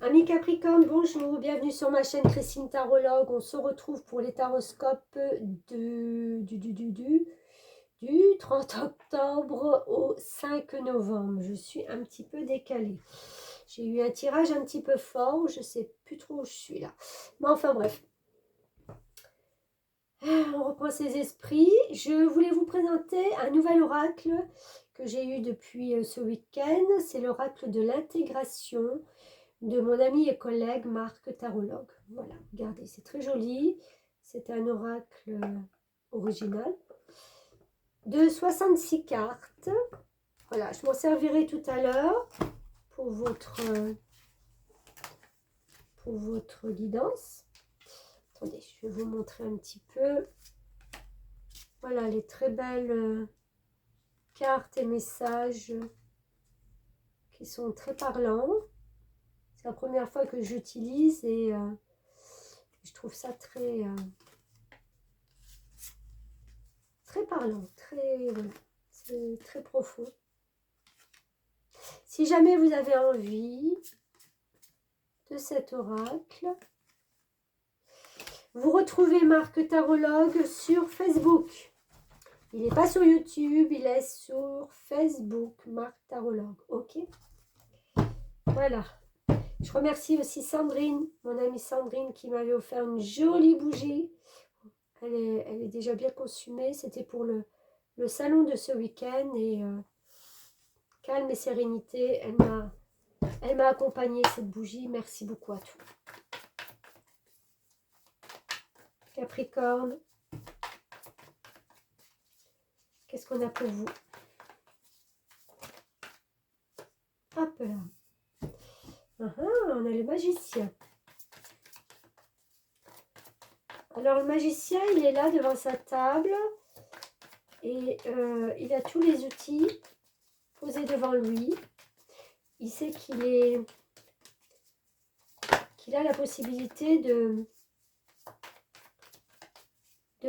Amis Capricorne, bonjour, bienvenue sur ma chaîne Christine Tarologue. On se retrouve pour les taroscopes du 30 octobre au 5 novembre. Je suis un petit peu décalée. J'ai eu un tirage un petit peu fort, je ne sais plus trop où je suis là. Mais enfin bref. On reprend ses esprits. Je voulais vous présenter un nouvel oracle que j'ai eu depuis ce week-end. C'est l'oracle de l'intégration de mon ami et collègue Marc Tarologue. Voilà, regardez, c'est très joli. C'est un oracle original de 66 cartes. Voilà, je m'en servirai tout à l'heure pour votre guidance. Attendez, je vais vous montrer un petit peu. Voilà, les très belles cartes et messages qui sont très parlants. C'est la première fois que j'utilise et je trouve ça très parlant, c'est très profond. Si jamais vous avez envie de cet oracle, vous retrouvez Marc Tarologue sur Facebook. Il n'est pas sur YouTube, il est sur Facebook, Marc Tarologue. Ok. Voilà. Je remercie aussi Sandrine, mon amie Sandrine, qui m'avait offert une jolie bougie. Elle est déjà bien consumée. C'était pour le salon de ce week-end. Et calme et sérénité, elle m'a accompagnée, cette bougie. Merci beaucoup à tous. Capricorne, qu'est-ce qu'on a pour vous? Hop là. On a le magicien. Alors le magicien, il est là devant sa table et il a tous les outils posés devant lui. Il sait qu'il a la possibilité de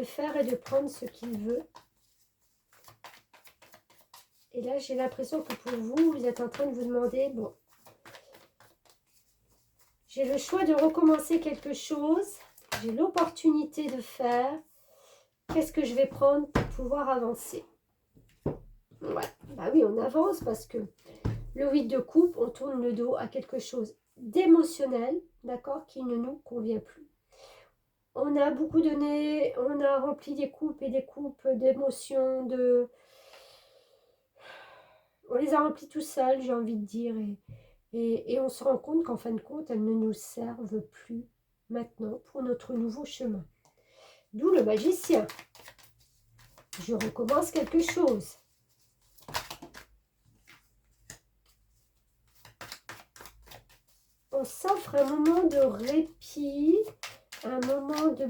faire et de prendre ce qu'il veut. Et là, j'ai l'impression que pour vous, vous êtes en train de vous demander, bon, j'ai le choix de recommencer quelque chose, j'ai l'opportunité de faire, qu'est-ce que je vais prendre pour pouvoir avancer? Ouais, bah oui, on avance parce que le 8 de coupe, on tourne le dos à quelque chose d'émotionnel, d'accord, qui ne nous convient plus. On a beaucoup donné, on a rempli des coupes et des coupes d'émotions, on les a remplis tout seuls, j'ai envie de dire, et on se rend compte qu'en fin de compte, elles ne nous servent plus maintenant pour notre nouveau chemin. D'où le magicien. Je recommence quelque chose. On s'offre un moment de répit, un moment de...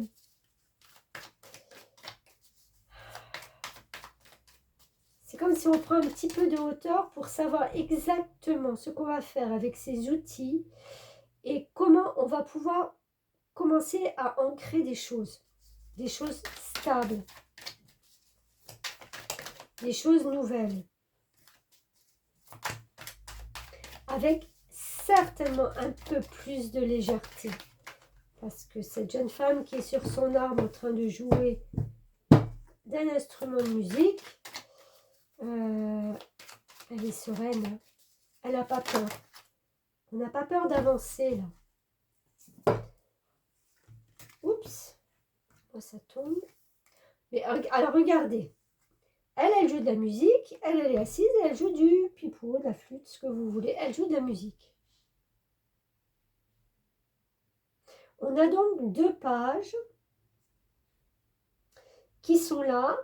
C'est comme si on prend un petit peu de hauteur pour savoir exactement ce qu'on va faire avec ces outils et comment on va pouvoir commencer à ancrer des choses stables, des choses nouvelles, avec certainement un peu plus de légèreté. Parce que cette jeune femme qui est sur son arbre en train de jouer d'un instrument de musique, elle est sereine, elle n'a pas peur. On n'a pas peur d'avancer là. Oups, oh, ça tombe. Mais alors regardez, elle joue de la musique, elle est assise et elle joue du pipeau, de la flûte, ce que vous voulez. Elle joue de la musique. On a donc 2 pages qui sont là.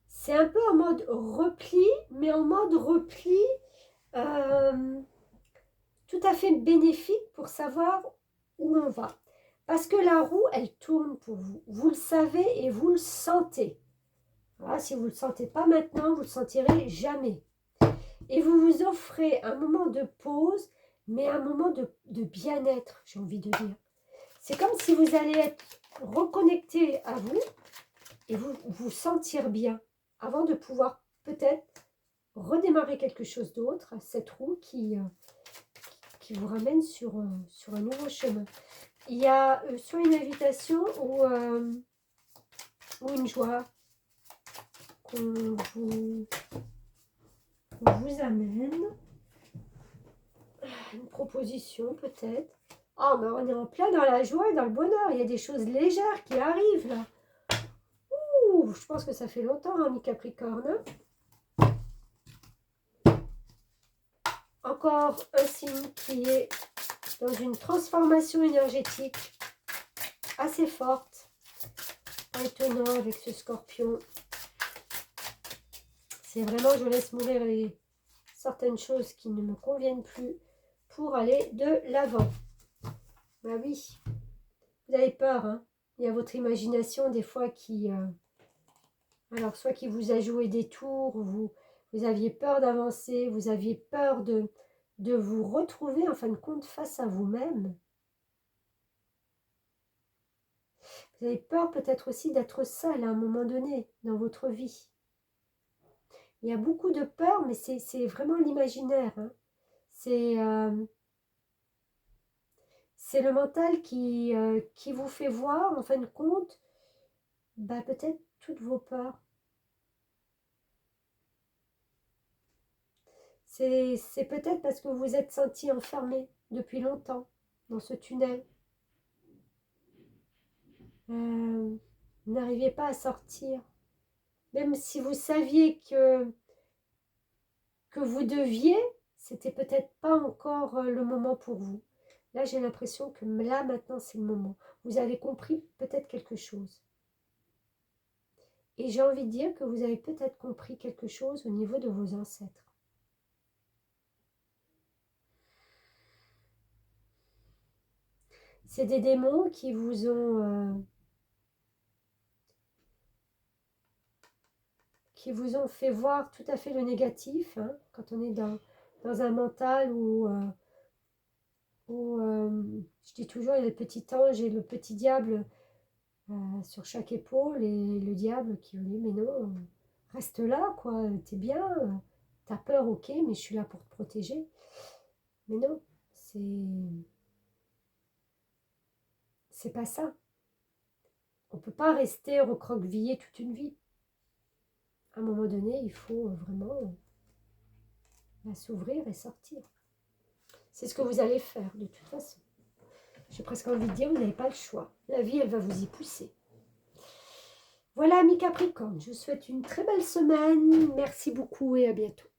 C'est un peu en mode repli, mais en mode repli tout à fait bénéfique pour savoir où on va. Parce que la roue, elle tourne pour vous. Vous le savez et vous le sentez. Voilà, si vous ne le sentez pas maintenant, vous ne le sentirez jamais. Et vous vous offrez un moment de pause, mais un moment de bien-être, j'ai envie de dire. C'est comme si vous allez être reconnecté à vous et vous sentir bien avant de pouvoir peut-être redémarrer quelque chose d'autre, cette roue qui qui vous ramène sur un nouveau chemin. Il y a soit une invitation ou une joie qu'on vous amène. Une proposition peut-être. Oh, mais on est en plein dans la joie et dans le bonheur. Il y a des choses légères qui arrivent là. Ouh, je pense que ça fait longtemps, hein, mi-Capricorne. Encore un signe qui est dans une transformation énergétique assez forte. Étonnant avec ce Scorpion. C'est vraiment, je laisse mourir certaines choses qui ne me conviennent plus pour aller de l'avant. Bah oui, vous avez peur, hein. Il y a votre imagination des fois qui... alors, soit qui vous a joué des tours, vous aviez peur d'avancer, vous aviez peur de vous retrouver en fin de compte face à vous-même. Vous avez peur peut-être aussi d'être seul à un moment donné dans votre vie. Il y a beaucoup de peur, mais c'est vraiment l'imaginaire. Hein. C'est le mental qui vous fait voir, en fin de compte, bah, peut-être toutes vos peurs. C'est peut-être parce que vous vous êtes senti enfermé depuis longtemps dans ce tunnel. Vous n'arriviez pas à sortir. Même si vous saviez que vous deviez, c'était peut-être pas encore le moment pour vous. Là, j'ai l'impression que là, maintenant, c'est le moment. Vous avez compris peut-être quelque chose. Et j'ai envie de dire que vous avez peut-être compris quelque chose au niveau de vos ancêtres. C'est des démons qui vous ont fait voir tout à fait le négatif, hein, quand on est dans un mental où je dis toujours, il y a le petit ange et le petit diable sur chaque épaule, et le diable qui vous dit, mais non, reste là, quoi, t'es bien, t'as peur, ok, mais je suis là pour te protéger. Mais non, c'est pas ça. On peut pas rester recroquevillé toute une vie. À un moment donné, il faut vraiment s'ouvrir et sortir. C'est ce que vous allez faire, de toute façon. J'ai presque envie de dire, vous n'avez pas le choix. La vie, elle va vous y pousser. Voilà, amis Capricorne, je vous souhaite une très belle semaine. Merci beaucoup et à bientôt.